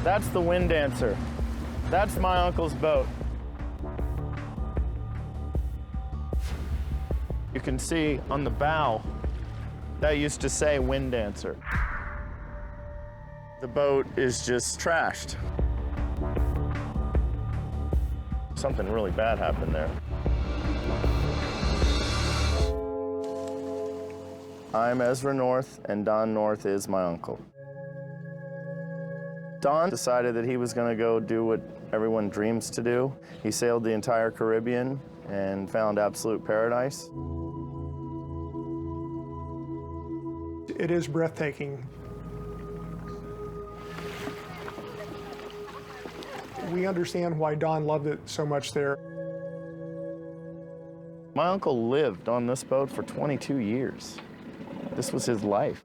That's the Wind Dancer. That's my uncle's boat. You can see on the bow, that used to say Wind Dancer. The boat is just trashed. Something really bad happened there. I'm Ezra North, and Don North is my uncle. Don decided that he was going to go do what everyone dreams to do. He sailed the entire Caribbean and found absolute paradise. It is breathtaking. We understand why Don loved it so much there. My uncle lived on this boat for 22 years. This was his life.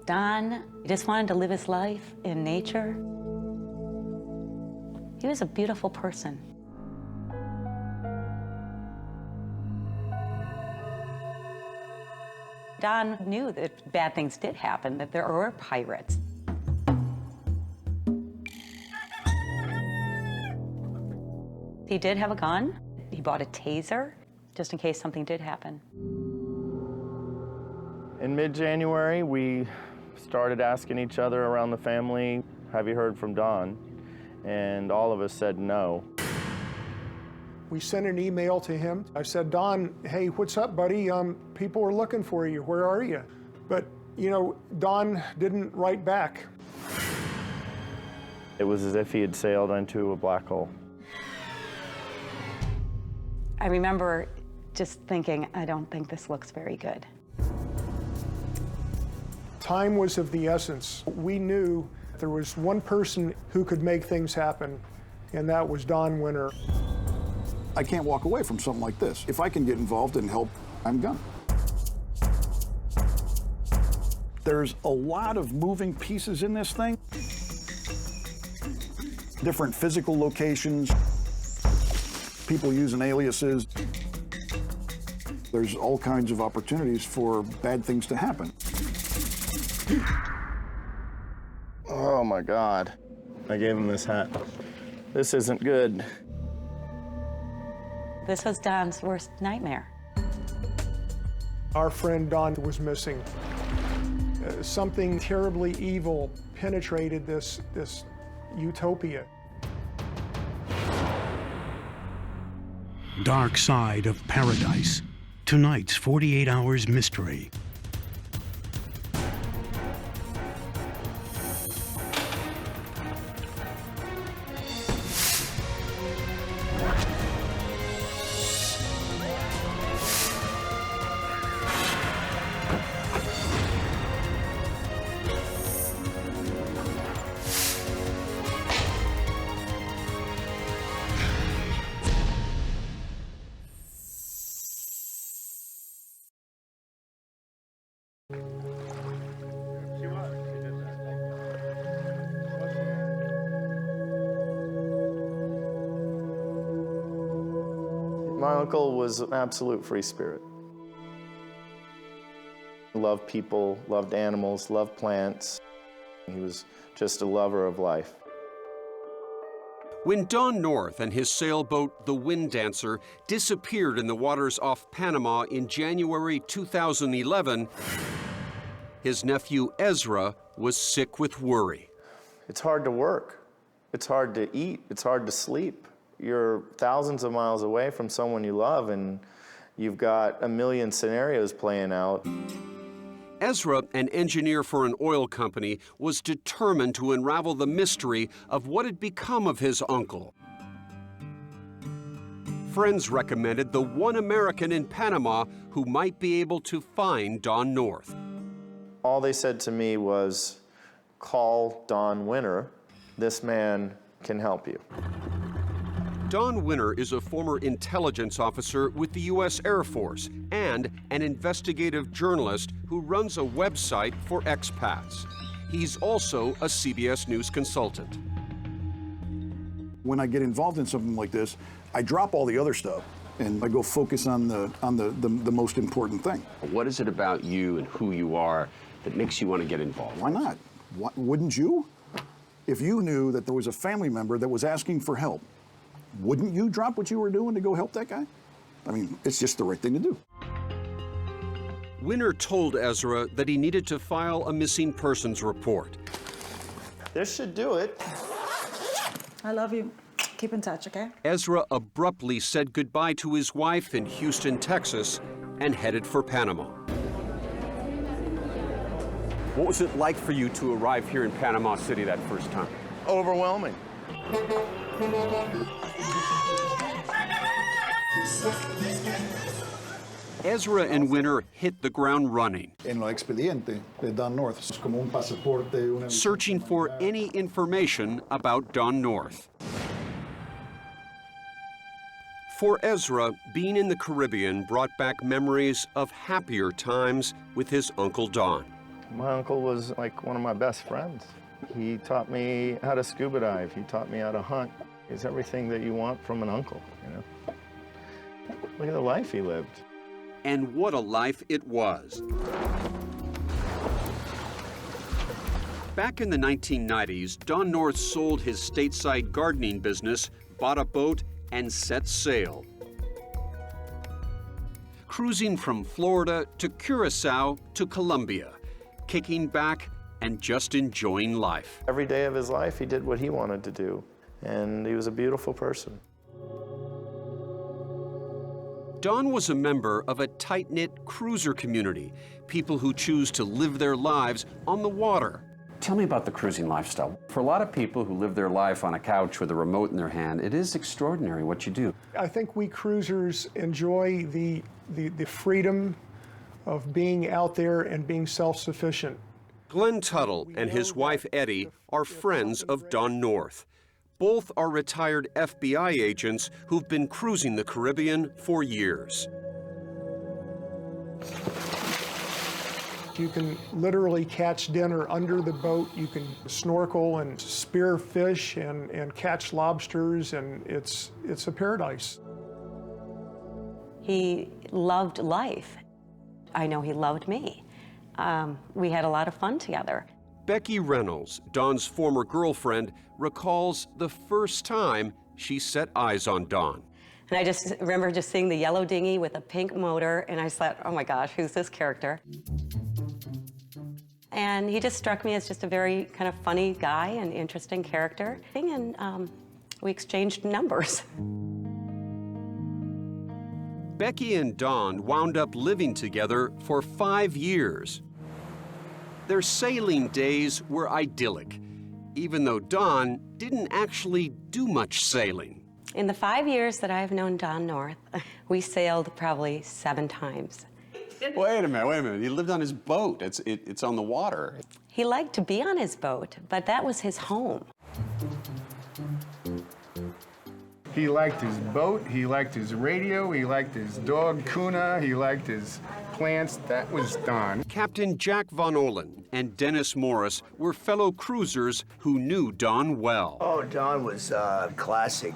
Don just wanted to live his life in nature. He was a beautiful person. Don knew that bad things did happen, that there were pirates. He did have a gun. He bought a taser, just in case something did happen. In mid-January, we started asking each other around the family, have you heard from Don? And all of us said no. We sent an email to him. I said, Don, hey, what's up, buddy? People are looking for you. Where are you? But, you know, Don didn't write back. It was as if he had sailed into a black hole. I remember just thinking, I don't think this looks very good. Time was of the essence. We knew there was one person who could make things happen, and that was Don Winter. I can't walk away from something like this. If I can get involved and help, I'm gonna. There's a lot of moving pieces in this thing. Different physical locations, people using aliases. There's all kinds of opportunities for bad things to happen. Oh my God. I gave him this hat. This isn't good. This was Don's worst nightmare. Our friend Don was missing. Something terribly evil penetrated this utopia. Dark Side of Paradise. Tonight's 48 Hours Mystery. My uncle was an absolute free spirit. He loved people, loved animals, loved plants. He was just a lover of life. When Don North and his sailboat, the Wind Dancer, disappeared in the waters off Panama in January 2011, his nephew Ezra was sick with worry. It's hard to work. It's hard to eat. It's hard to sleep. You're thousands of miles away from someone you love, and you've got a million scenarios playing out. Ezra, an engineer for an oil company, was determined to unravel the mystery of what had become of his uncle. Friends recommended the one American in Panama who might be able to find Don North. All they said to me was, call Don Winter. This man can help you. Don Winter is a former intelligence officer with the U.S. Air Force and an investigative journalist who runs a website for expats. He's also a CBS News consultant. When I get involved in something like this, I drop all the other stuff and I go focus on the most important thing. What is it about you and who you are that makes you want to get involved? Why not? Wouldn't you? If you knew that there was a family member that was asking for help, wouldn't you drop what you were doing to go help that guy? I mean, it's just the right thing to do. Winner told Ezra that he needed to file a missing persons report. This should do it. I love you. Keep in touch, okay? Ezra abruptly said goodbye to his wife in Houston, Texas, and headed for Panama. What was it like for you to arrive here in Panama City that first time? Overwhelming. Ezra and Winner hit the ground running, En lo expediente de Don North, es como un pasaporte, una... searching for any information about Don North. For Ezra, being in the Caribbean brought back memories of happier times with his Uncle Don. My uncle was like one of my best friends. He taught me how to scuba dive. He taught me how to hunt. He's everything that you want from an uncle, you know? Look at the life he lived. And what a life it was. Back in the 1990s, Don North sold his stateside gardening business, bought a boat, and set sail. Cruising from Florida to Curacao to Colombia, kicking back and just enjoying life. Every day of his life, he did what he wanted to do, and he was a beautiful person. Don was a member of a tight-knit cruiser community, people who choose to live their lives on the water. Tell me about the cruising lifestyle. For a lot of people who live their life on a couch with a remote in their hand, it is extraordinary what you do. I think we cruisers enjoy the freedom of being out there and being self-sufficient. Glenn Tuttle and his wife Eddie are friends of Don North. Both are retired FBI agents who've been cruising the Caribbean for years. You can literally catch dinner under the boat. You can snorkel and spear fish and catch lobsters, and it's a paradise. He loved life. I know he loved me. We had a lot of fun together. Becky Reynolds, Don's former girlfriend, recalls the first time she set eyes on Don. And I just remember just seeing the yellow dinghy with a pink motor, and I thought, oh my gosh, who's this character? And he just struck me as just a very kind of funny guy and interesting character. And we exchanged numbers. Becky and Don wound up living together for 5 years. Their sailing days were idyllic, even though Don didn't actually do much sailing. In the 5 years that I've known Don North, we sailed probably 7 times. Wait a minute. He lived on his boat. It's on the water. He liked to be on his boat, but that was his home. He liked his boat, he liked his radio, he liked his dog, Kuna, he liked his plants. That was Don. Captain Jack Von Olen and Dennis Morris were fellow cruisers who knew Don well. Oh, Don was classic.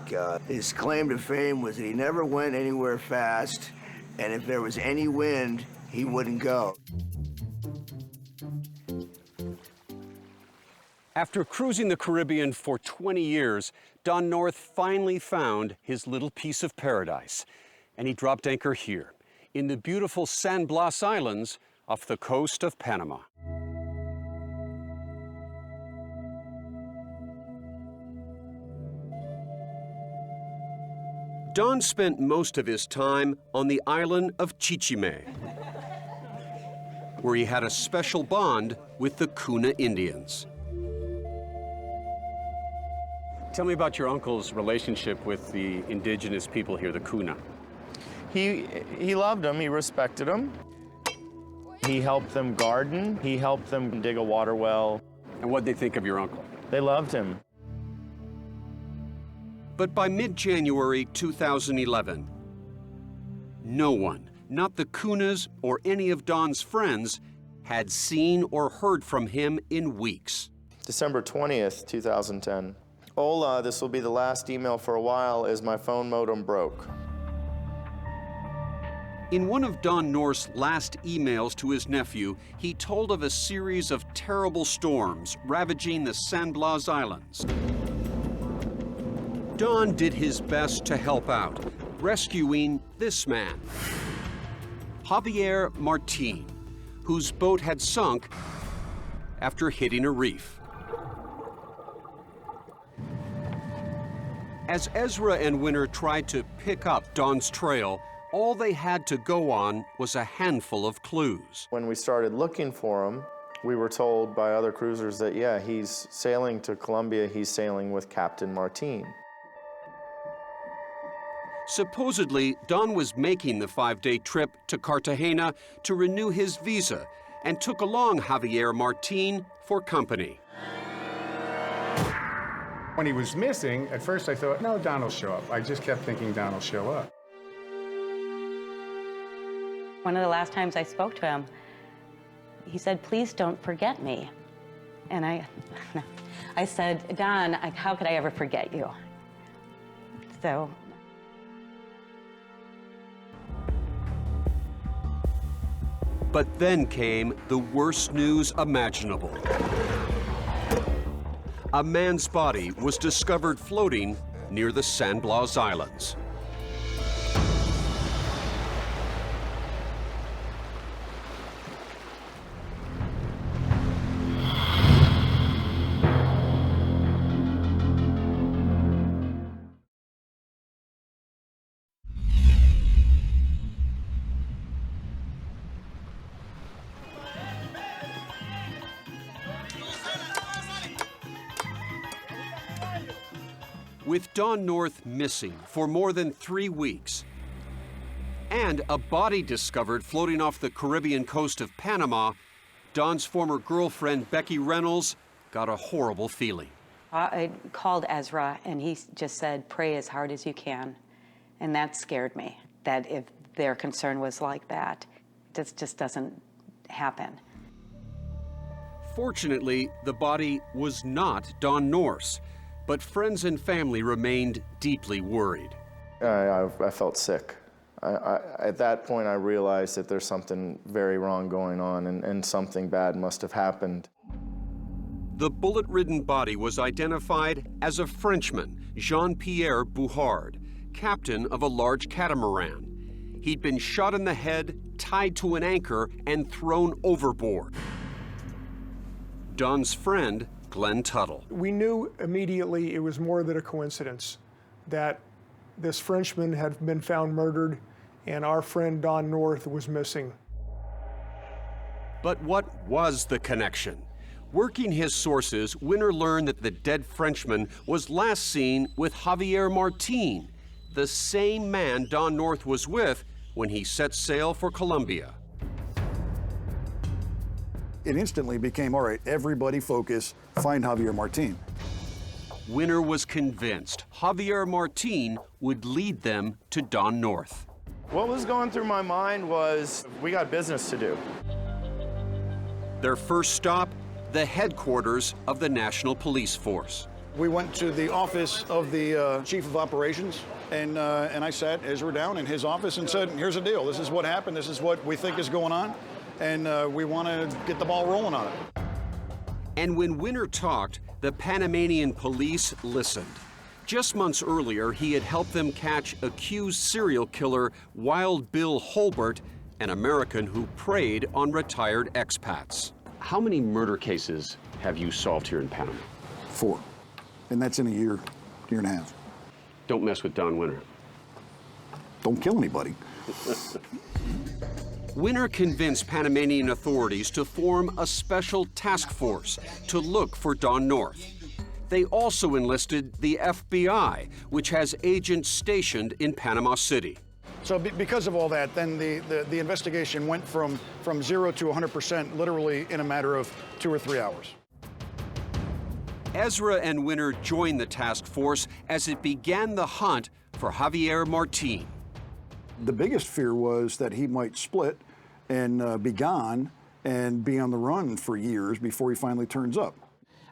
His claim to fame was that he never went anywhere fast, and if there was any wind, he wouldn't go. After cruising the Caribbean for 20 years, Don North finally found his little piece of paradise, and he dropped anchor here, in the beautiful San Blas Islands off the coast of Panama. Don spent most of his time on the island of Chichime, where he had a special bond with the Kuna Indians. Tell me about your uncle's relationship with the indigenous people here, the Kuna. He loved them, he respected them. He helped them garden, he helped them dig a water well. And what'd they think of your uncle? They loved him. But by mid-January 2011, no one, not the Kunas or any of Don's friends, had seen or heard from him in weeks. December 20th, 2010. Hola, this will be the last email for a while as my phone modem broke. In one of Don North's last emails to his nephew, he told of a series of terrible storms ravaging the San Blas Islands. Don did his best to help out, rescuing this man, Javier Martin, whose boat had sunk after hitting a reef. As Ezra and Winter tried to pick up Don's trail, all they had to go on was a handful of clues. When we started looking for him, we were told by other cruisers that, yeah, he's sailing to Colombia, he's sailing with Captain Martin. Supposedly, Don was making the 5-day trip to Cartagena to renew his visa and took along Javier Martin for company. When he was missing, at first I thought, no, Don will show up. I just kept thinking Don will show up. One of the last times I spoke to him, he said, please don't forget me. And I said, Don, how could I ever forget you? So. But then came the worst news imaginable. A man's body was discovered floating near the San Blas Islands. With Don North missing for more than 3 weeks, and a body discovered floating off the Caribbean coast of Panama, Don's former girlfriend, Becky Reynolds, got a horrible feeling. I called Ezra, and he just said, pray as hard as you can. And that scared me, that if their concern was like that, this just doesn't happen. Fortunately, the body was not Don North's, but friends and family remained deeply worried. I felt sick. At that point, I realized that there's something very wrong going on, and something bad must have happened. The bullet-ridden body was identified as a Frenchman, Jean-Pierre Bouhard, captain of a large catamaran. He'd been shot in the head, tied to an anchor, and thrown overboard. Don's friend, Glenn Tuttle. We knew immediately it was more than a coincidence that this Frenchman had been found murdered and our friend Don North was missing. But what was the connection? Working his sources, Winter learned that the dead Frenchman was last seen with Javier Martin, the same man Don North was with when he set sail for Colombia. It instantly became, all right, everybody focus, find Javier Martin. Winter was convinced Javier Martin would lead them to Don North. What was going through my mind was, we got business to do. Their first stop, the headquarters of the National Police Force. We went to the office of the chief of operations, and I sat Ezra down in his office and said, here's the deal. This is what happened. This is what we think is going on. And we want to get the ball rolling on it. And when Winter talked, the Panamanian police listened. Just months earlier, he had helped them catch accused serial killer Wild Bill Holbert, an American who preyed on retired expats. How many murder cases have you solved here in Panama? 4. And that's in a year and a half. Don't mess with Don Winter. Don't kill anybody. Winter convinced Panamanian authorities to form a special task force to look for Don North. They also enlisted the FBI, which has agents stationed in Panama City. So because of all that, then the investigation went from 0 to 100% literally in a matter of 2 or 3 hours. Ezra and Winter joined the task force as it began the hunt for Javier Martin. The biggest fear was that he might split and be gone and be on the run for years before he finally turns up.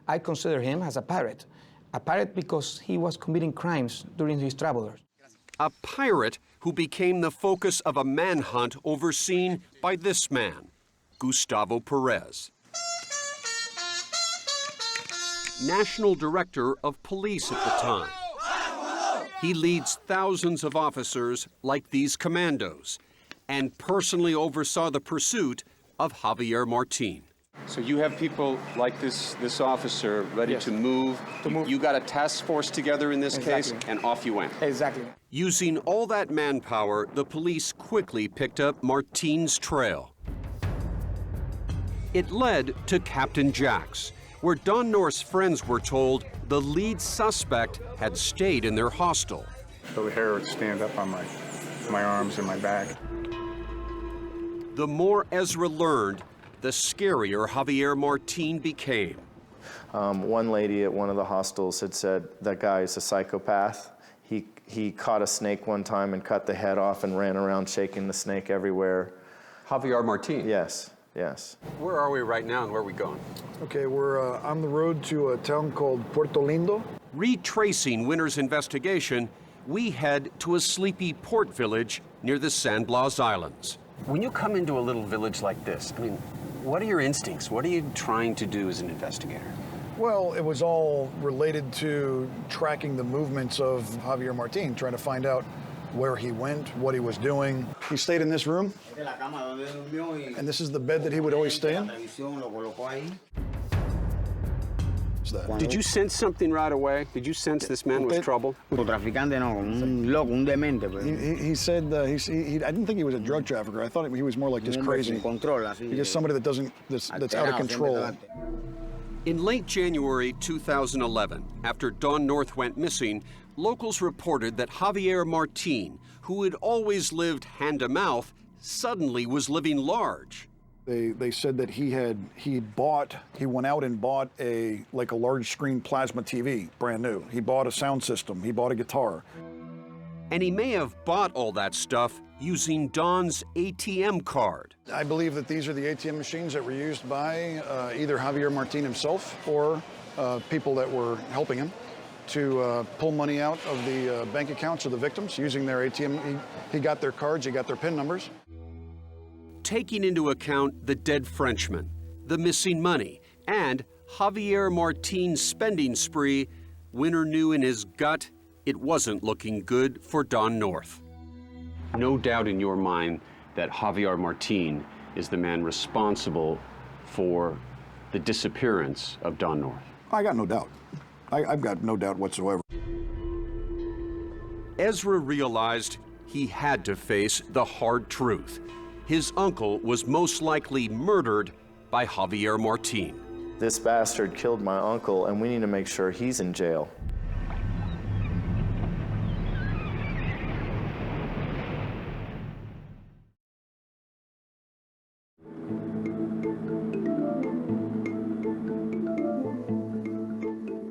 I consider him as a pirate because he was committing crimes during his travels. a pirate who became the focus of a manhunt overseen by this man, Gustavo Perez, National Director of Police at the time. He leads thousands of officers like these commandos and personally oversaw the pursuit of Javier Martin. So you have people like this officer ready to move. You got a task force together in this case, and off you went. Exactly. Using all that manpower, the police quickly picked up Martin's trail. It led to Captain Jack's, where Don North's friends were told the lead suspect had stayed in their hostel. So the hair would stand up on my arms and my back. The more Ezra learned, the scarier Javier Martin became. One lady at one of the hostels had said, that guy is a psychopath. He caught a snake one time and cut the head off and ran around shaking the snake everywhere. Javier Martin? Yes, yes. Where are we right now and where are we going? Okay, we're on the road to a town called Puerto Lindo. Retracing Winter's investigation, we head to a sleepy port village near the San Blas Islands. When you come into a little village like this, I mean, what are your instincts? What are you trying to do as an investigator? Well, it was all related to tracking the movements of Javier Martin, trying to find out where he went, what he was doing. He stayed in this room, and this is the bed that he would always stay in. Did you sense something right away? Did you sense this man was trouble? He said, I didn't think he was a drug trafficker. I thought he was more like just crazy. He's just somebody that's out of control. In late January 2011, after Don North went missing, locals reported that Javier Martin, who had always lived hand-to-mouth, suddenly was living large. They said that he went out and bought a large screen plasma TV, brand new. He bought a sound system, he bought a guitar. And he may have bought all that stuff using Don's ATM card. I believe that these are the ATM machines that were used by either Javier Martin himself or people that were helping him to pull money out of the bank accounts of the victims using their ATM. He got their cards, he got their PIN numbers. Taking into account the dead Frenchman, the missing money, and Javier Martin's spending spree, Winter knew in his gut it wasn't looking good for Don North. No doubt in your mind that Javier Martin is the man responsible for the disappearance of Don North. I got no doubt. I've got no doubt whatsoever. Ezra realized he had to face the hard truth. His uncle was most likely murdered by Javier Martin. This bastard killed my uncle, and we need to make sure he's in jail.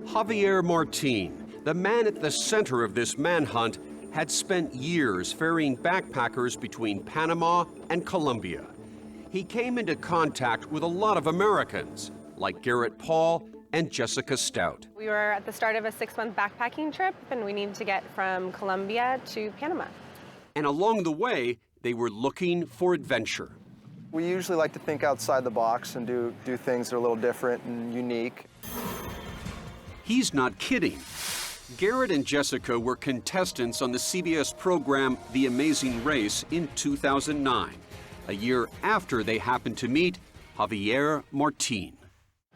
Javier Martin, the man at the center of this manhunt, had spent years ferrying backpackers between Panama and Colombia. He came into contact with a lot of Americans, like Garrett Paul and Jessica Stout. We were at the start of a 6-month backpacking trip, and we needed to get from Colombia to Panama. And along the way, they were looking for adventure. We usually like to think outside the box and do things that are a little different and unique. He's not kidding. Garrett and Jessica were contestants on the CBS program The Amazing Race in 2009, a year after they happened to meet Javier Martin.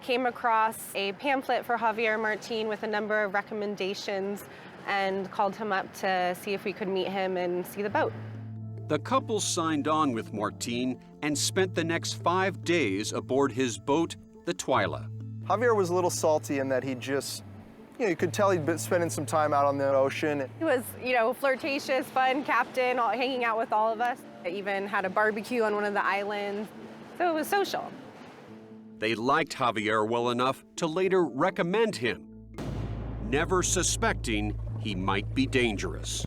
Came across a pamphlet for Javier Martin with a number of recommendations and called him up to see if we could meet him and see the boat. The couple signed on with Martin and spent the next 5 days aboard his boat, the Twyla. Javier was a little salty in that he just, you could tell he'd been spending some time out on the ocean. He was, flirtatious, fun captain, hanging out with all of us. I even had a barbecue on one of the islands, so it was social. They liked Javier well enough to later recommend him, never suspecting he might be dangerous.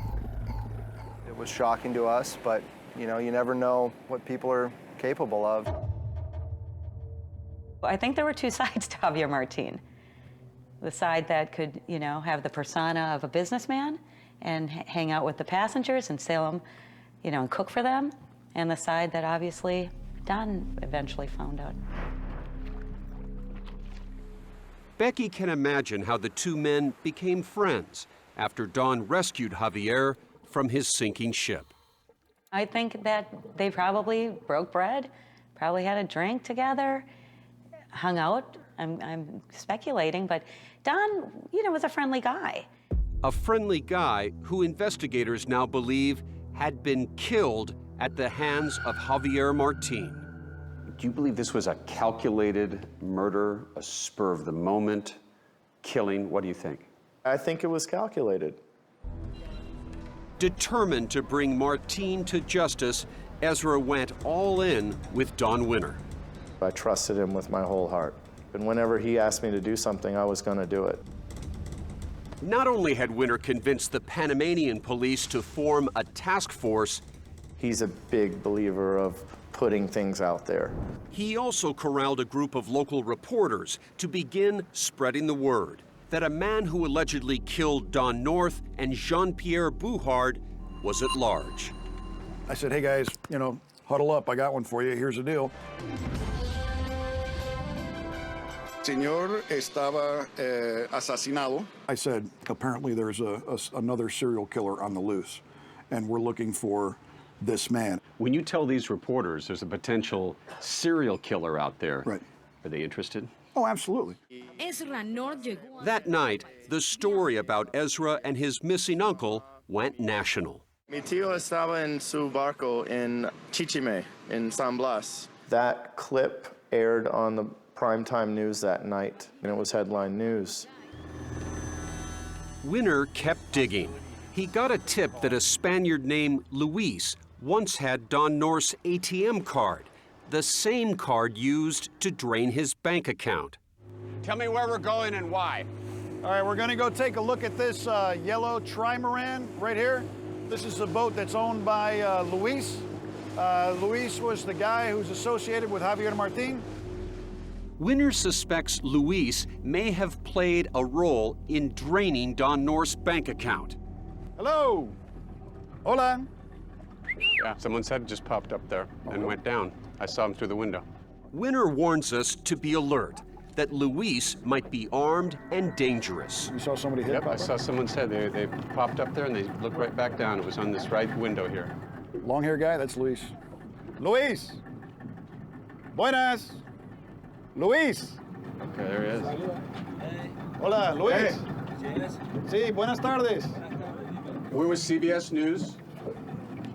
It was shocking to us, but, you never know what people are capable of. I think there were two sides to Javier Martin. The side that could, have the persona of a businessman, and hang out with the passengers and sail them, you know, and cook for them, and the side that obviously Don eventually found out. Becky can imagine how the two men became friends after Don rescued Javier from his sinking ship. I think that they probably broke bread, probably had a drink together, hung out. I'm speculating, but Don, you know, was a friendly guy. A friendly guy who investigators now believe had been killed at the hands of Javier Martin. Do you believe this was a calculated murder, a spur of the moment killing? What do you think? I think it was calculated. Determined to bring Martin to justice, Ezra went all in with Don Winner. I trusted him with my whole heart. And whenever he asked me to do something, I was going to do it. Not only had Winner convinced the Panamanian police to form a task force, he's a big believer of putting things out there. He also corralled a group of local reporters to begin spreading the word that a man who allegedly killed Don North and Jean-Pierre Bouhard was at large. I said, hey guys, you know, huddle up, I got one for you, here's the deal. Señor estaba asesinado. I said, apparently there's another serial killer on the loose, and we're looking for this man. When you tell these reporters there's a potential serial killer out there, right, are they interested? Oh, absolutely. That night, the story about Ezra and his missing uncle went national. Mi tío estaba en su barco en Chichime, in San Blas. That clip aired on the primetime news that night, and it was headline news. Winner kept digging. He got a tip that a Spaniard named Luis once had Don North's ATM card, the same card used to drain his bank account. Tell me where we're going and why. All right, we're gonna go take a look at this yellow trimaran right here. This is a boat that's owned by Luis. Luis was the guy who's associated with Javier Martin. Winner suspects Luis may have played a role in draining Don North's bank account. Hello. Hola. Yeah, someone's head just popped up there and went down. I saw him through the window. Winner warns us to be alert, that Luis might be armed and dangerous. You saw somebody hit? Yep, I saw someone's head. They popped up there and they looked right back down. It was on this right window here. Long hair guy, that's Luis. Luis! Buenas! Luis! Okay, there he is. Hola, Luis. Sí, buenas tardes. We're with CBS News.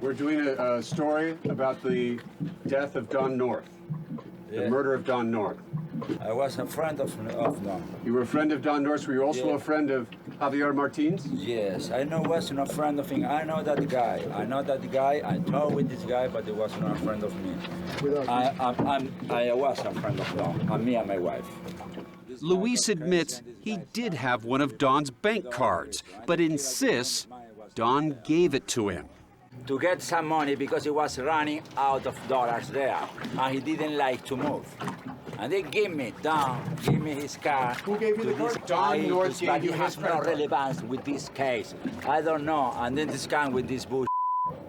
We're doing a story about the death of Don North, the murder of Don North. I was a friend of Don. You were a friend of Don North. Were you also a friend of Javier Martin's? Yes, I know was not a friend of him. I know that guy. I talked with this guy, but he was not a friend of me. I was a friend of Don, and me and my wife. Luis admits he did have one of Don's bank cards, but insists Don gave it to him. To get some money because he was running out of dollars there, and he didn't like to move. And they give me his card. Who gave you the card? Don North gave you his card. But it has no relevance with this case. I don't know. And then this guy with this bullshit.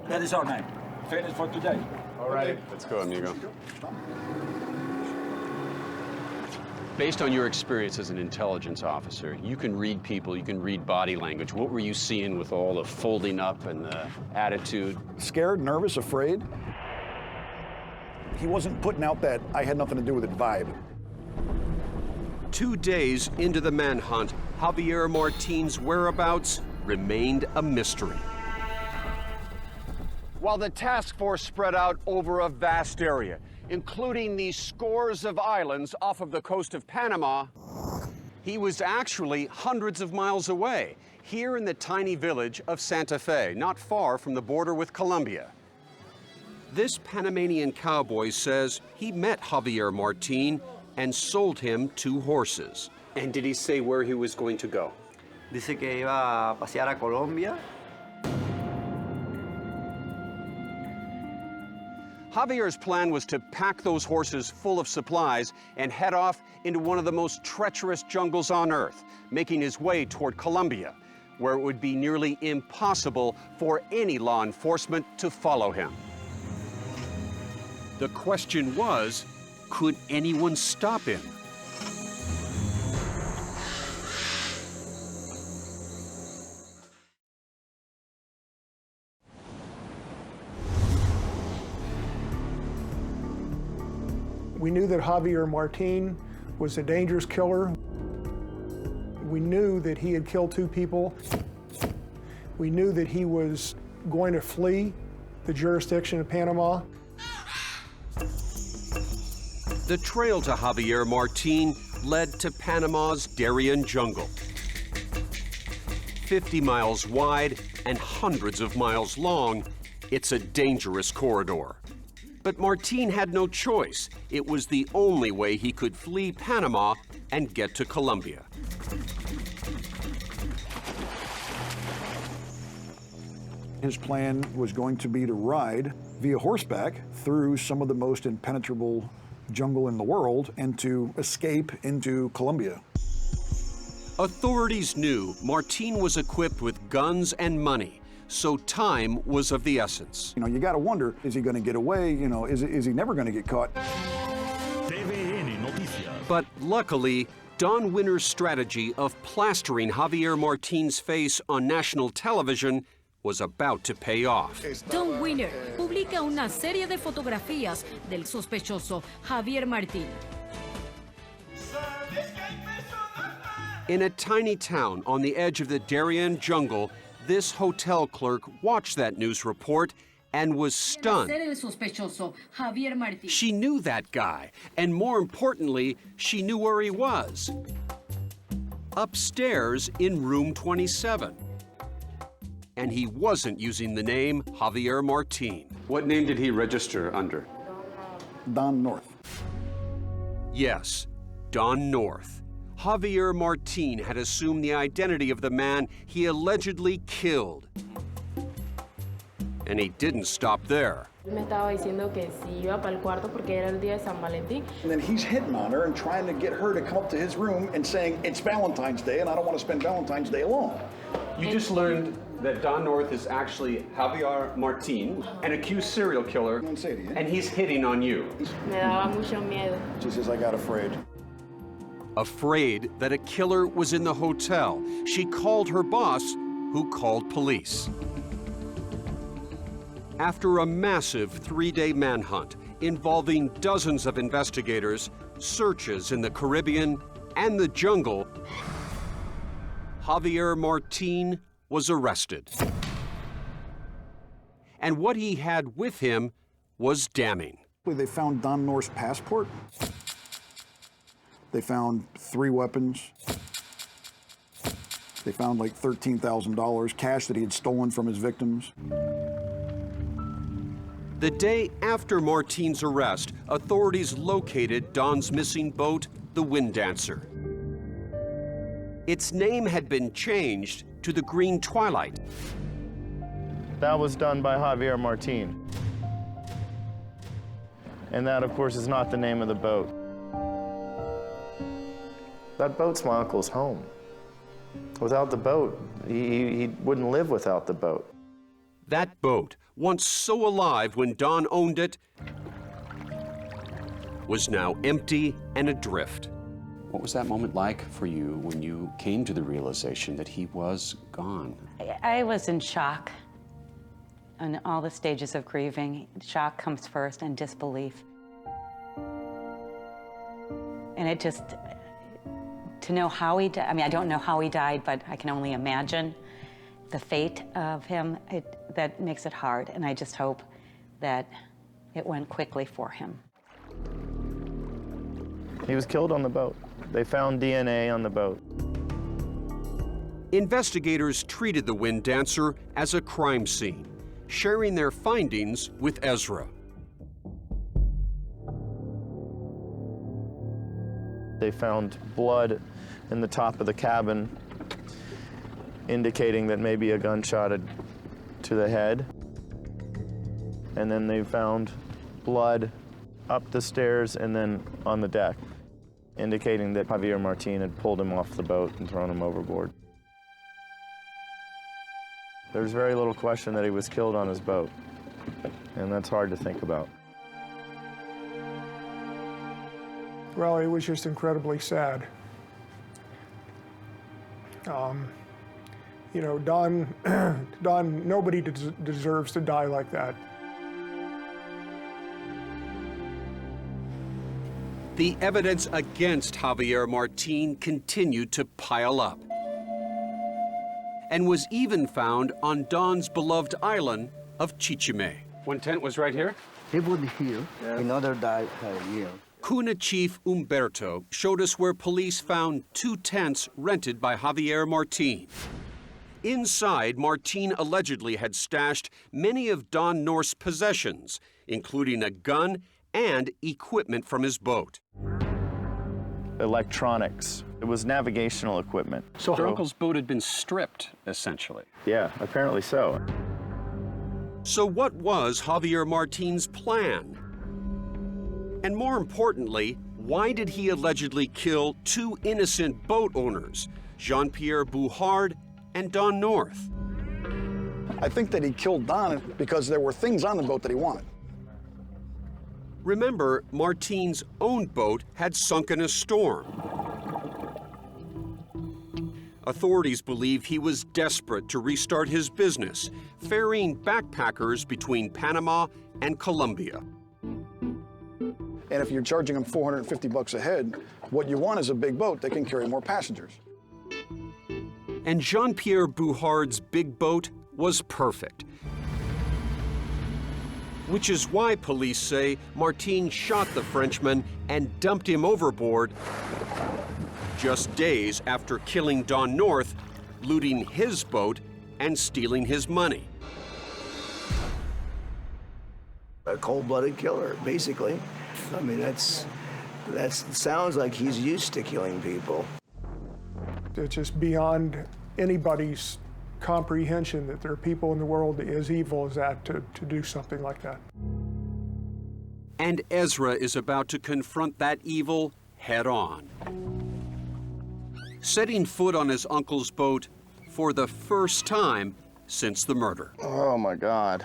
That is all, man. Finished for today. All right, let's go, amigo. Based on your experience as an intelligence officer, you can read people, you can read body language. What were you seeing with all the folding up and the attitude? Scared, nervous, afraid. He wasn't putting out that I had nothing to do with it vibe. 2 days into the manhunt, Javier Martin's whereabouts remained a mystery. While the task force spread out over a vast area, including the scores of islands off of the coast of Panama, he was actually hundreds of miles away, here in the tiny village of Santa Fe, not far from the border with Colombia. This Panamanian cowboy says he met Javier Martin and sold him 2 horses. And did he say where he was going to go? Dice que iba a pasear a Colombia. Javier's plan was to pack those horses full of supplies and head off into one of the most treacherous jungles on Earth, making his way toward Colombia, where it would be nearly impossible for any law enforcement to follow him. The question was, could anyone stop him? We knew that Javier Martin was a dangerous killer. We knew that he had killed 2 people. We knew that he was going to flee the jurisdiction of Panama. The trail to Javier Martin led to Panama's Darien jungle. 50 miles wide and hundreds of miles long, it's a dangerous corridor. But Martin had no choice. It was the only way he could flee Panama and get to Colombia. His plan was going to be to ride via horseback through some of the most impenetrable jungle in the world and to escape into Colombia. Authorities knew Martin was equipped with guns and money, so time was of the essence. You know, you got to wonder, is he going to get away? You know, is he never going to get caught? But luckily, Don Winner's strategy of plastering Javier Martin's face on national television was about to pay off. Don Winner publica una serie de fotografías del sospechoso Javier Martin. In a tiny town on the edge of the Darien jungle, this hotel clerk watched that news report and was stunned. She knew that guy, and more importantly, she knew where he was. Upstairs in room 27. And he wasn't using the name Javier Martin. What name did he register under? Don North. Yes, Don North. Javier Martin had assumed the identity of the man he allegedly killed. And he didn't stop there. And then he's hitting on her and trying to get her to come up to his room and saying, it's Valentine's Day and I don't want to spend Valentine's Day alone. You just learned that Don North is actually Javier Martin, an accused serial killer, and he's hitting on you. She says, I got afraid. Afraid that a killer was in the hotel, she called her boss, who called police. After a massive 3-day manhunt involving dozens of investigators, searches in the Caribbean and the jungle, Javier Martin was arrested. And what he had with him was damning. They found Don North's passport. They found 3 weapons. They found like $13,000 cash that he had stolen from his victims. The day after Martin's arrest, authorities located Don's missing boat, the Wind Dancer. Its name had been changed to the Green Twilight. That was done by Javier Martin. And that, of course, is not the name of the boat. That boat's my uncle's home. Without the boat, he wouldn't live without the boat. That boat, once so alive when Don owned it, was now empty and adrift. What was that moment like for you when you came to the realization that he was gone? I was in shock on all the stages of grieving. Shock comes first and disbelief. And it just, to know how he died, I mean, I don't know how he died, but I can only imagine the fate of him. That makes it hard, and I just hope that it went quickly for him. He was killed on the boat. They found DNA on the boat. Investigators treated the Wind Dancer as a crime scene, sharing their findings with Ezra. They found blood in the top of the cabin, indicating that maybe a gunshot to the head. And then they found blood up the stairs and then on the deck, indicating that Javier Martin had pulled him off the boat and thrown him overboard. There's very little question that he was killed on his boat, and that's hard to think about. Well, it was just incredibly sad. You know, Don, nobody deserves to die like that. The evidence against Javier Martin continued to pile up and was even found on Don's beloved island of Chichime. One tent was right here? He was here. Another died here. Cuna Chief Umberto showed us where police found 2 tents rented by Javier Martin. Inside, Martin allegedly had stashed many of Don North's possessions, including a gun and equipment from his boat. Electronics. It was navigational equipment. So your uncle's boat had been stripped, essentially. Yeah, apparently so. So what was Javier Martin's plan? And more importantly, why did he allegedly kill 2 innocent boat owners, Jean-Pierre Bouchard and Don North? I think that he killed Don because there were things on the boat that he wanted. Remember, Martin's own boat had sunk in a storm. Authorities believe he was desperate to restart his business, ferrying backpackers between Panama and Colombia. And if you're charging them $450 a head, what you want is a big boat that can carry more passengers. And Jean-Pierre Bouchard's big boat was perfect. Which is why police say Martin shot the Frenchman and dumped him overboard just days after killing Don North, looting his boat, and stealing his money. A cold-blooded killer, basically. I mean, that sounds like he's used to killing people. It's just beyond anybody's comprehension that there are people in the world as evil as that to do something like that. And Ezra is about to confront that evil head on. Setting foot on his uncle's boat for the first time since the murder. Oh my God.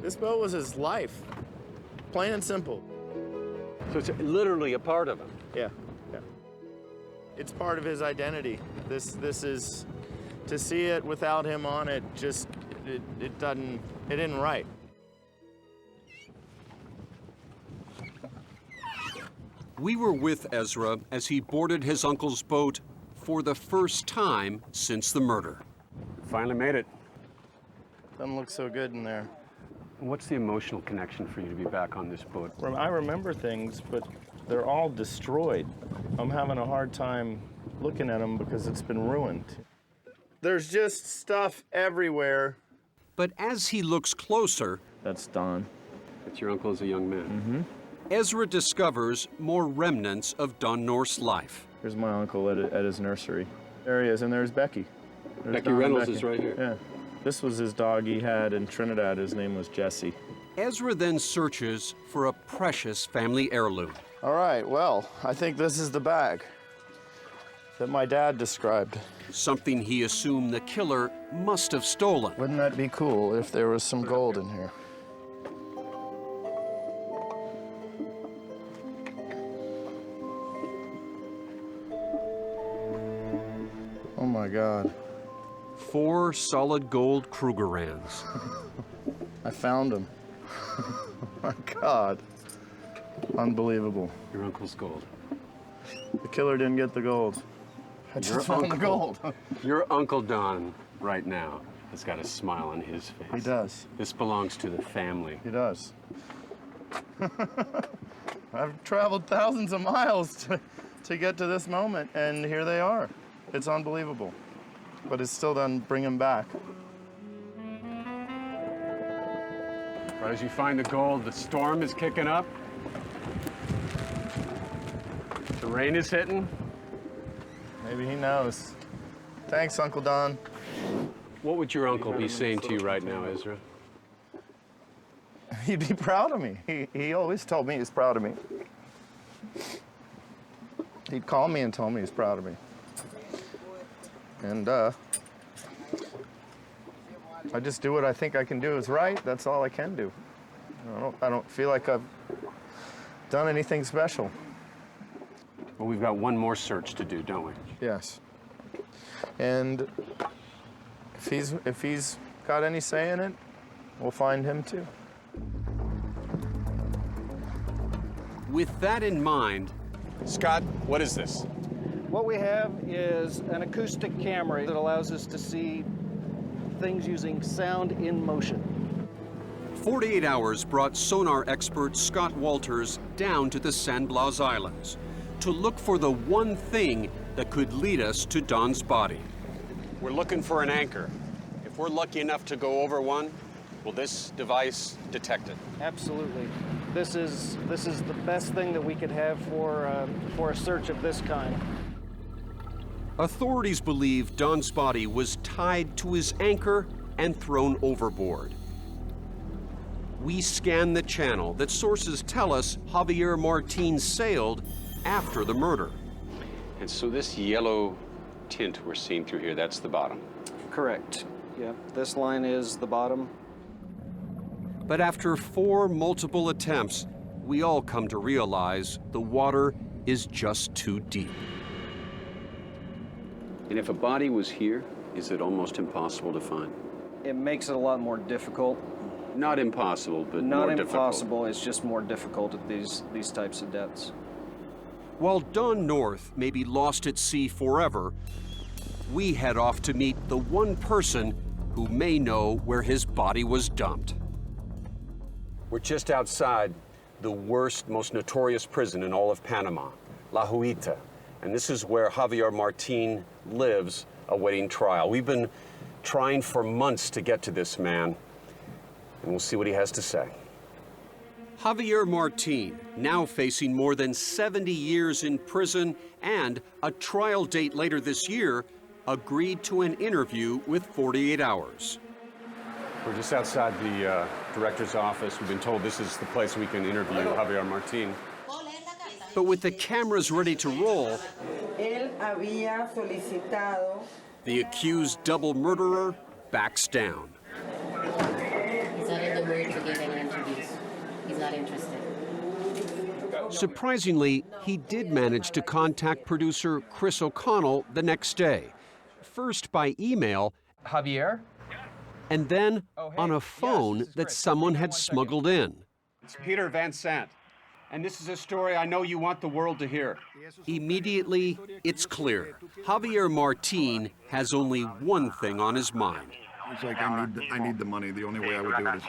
This boat was his life, plain and simple. So it's literally a part of him. Yeah, yeah. It's part of his identity. This is, to see it without him on it, just, it isn't right. We were with Ezra as he boarded his uncle's boat for the first time since the murder. Finally made it. Doesn't look so good in there. What's the emotional connection for you to be back on this boat? I remember things, but they're all destroyed. I'm having a hard time looking at them because it's been ruined. There's just stuff everywhere. But as he looks closer... That's Don. That's your uncle as a young man. Mm-hmm. Ezra discovers more remnants of Don North's life. Here's my uncle at his nursery. There he is, and there's Becky. There's Becky Don Reynolds Becky. is right here. Yeah. This was his dog he had in Trinidad. His name was Jesse. Ezra then searches for a precious family heirloom. All right, well, I think this is the bag that my dad described. Something he assumed the killer must have stolen. Wouldn't that be cool if there was some gold in here? Oh my God. 4 solid gold Krugerrands. I found them. Oh my God. Unbelievable. Your uncle's gold. The killer didn't get the gold. I just found the gold. Your Uncle Don, right now, has got a smile on his face. He does. This belongs to the family. He does. I've traveled thousands of miles to get to this moment, and here they are. It's unbelievable. But it still doesn't bring him back. Right as you find the gold, the storm is kicking up. The rain is hitting. Maybe he knows. Thanks, Uncle Don. What would your uncle be saying to you right now, Ezra? He'd be proud of me. He always told me he's proud of me. He'd call me and tell me he's proud of me. And I just do what I think I can do is right. That's all I can do. I don't feel like I've done anything special. Well, we've got one more search to do, don't we? Yes. And if he's got any say in it, we'll find him too. With that in mind, Scott, what is this? What we have is an acoustic camera that allows us to see things using sound in motion. 48 Hours brought sonar expert Scott Walters down to the San Blas Islands to look for the one thing that could lead us to Don's body. We're looking for an anchor. If we're lucky enough to go over one, will this device detect it? Absolutely. This is the best thing that we could have for a search of this kind. Authorities believe Don's body was tied to his anchor and thrown overboard. We scan the channel that sources tell us Javier Martin sailed after the murder. And so this yellow tint we're seeing through here, that's the bottom. Correct. Yeah, this line is the bottom. But after 4 multiple attempts, we all come to realize the water is just too deep. And if a body was here, is it almost impossible to find? It makes it a lot more difficult. Not impossible, but Not more difficult. impossible, it's just more difficult at these types of depths. While Don North may be lost at sea forever, we head off to meet the one person who may know where his body was dumped. We're just outside the worst, most notorious prison in all of Panama, La Huita. And this is where Javier Martin lives awaiting trial. We've been trying for months to get to this man, and we'll see what he has to say. Javier Martin, now facing more than 70 years in prison and a trial date later this year, agreed to an interview with 48 Hours. We're just outside the director's office. We've been told this is the place we can interview Javier Martin. But with the cameras ready to roll, the accused double murderer backs down. He's not in the mood to give any interviews. He's not interested. Surprisingly, he did manage to contact producer Chris O'Connell the next day. First by email, Javier? And then on a phone that someone had smuggled in. It's Peter Van Sant, and this is a story I know you want the world to hear. Immediately, it's clear. Javier Martin has only one thing on his mind. It's like, I need the money. The only way I would do it is...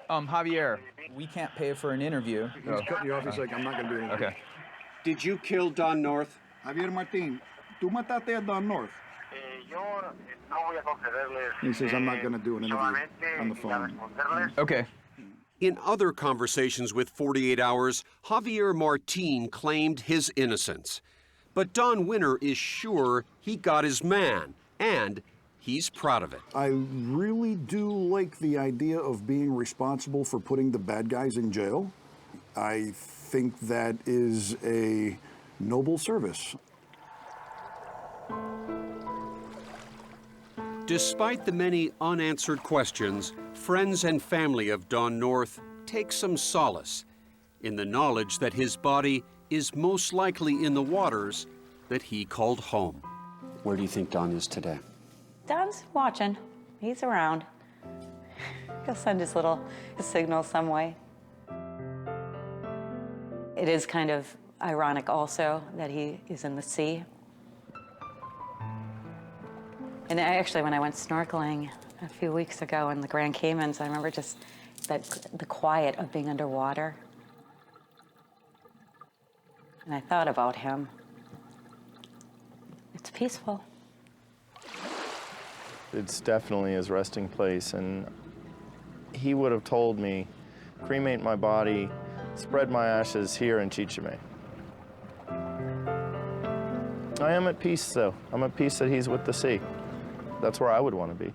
Javier, we can't pay for an interview. He's cutting you off. He's like, I'm not going to do anything. Okay. Did you kill Don North? Javier Martin, ¿tú mataste a Don North? He says, I'm not going to do an interview on the phone. Okay. In other conversations with 48 Hours, Javier Martin claimed his innocence. But Don Winner is sure he got his man, and he's proud of it. I really do like the idea of being responsible for putting the bad guys in jail. I think that is a noble service. Despite the many unanswered questions, friends and family of Don North take some solace in the knowledge that his body is most likely in the waters that he called home. Where do you think Don is today? Don's watching. He's around. He'll send his signal some way. It is kind of ironic also that he is in the sea. And actually, when I went snorkeling a few weeks ago in the Grand Caymans, I remember just the quiet of being underwater. And I thought about him. It's peaceful. It's definitely his resting place, and he would have told me, cremate my body, spread my ashes here in Chichime. I am at peace, though. I'm at peace that he's with the sea. That's where I would want to be.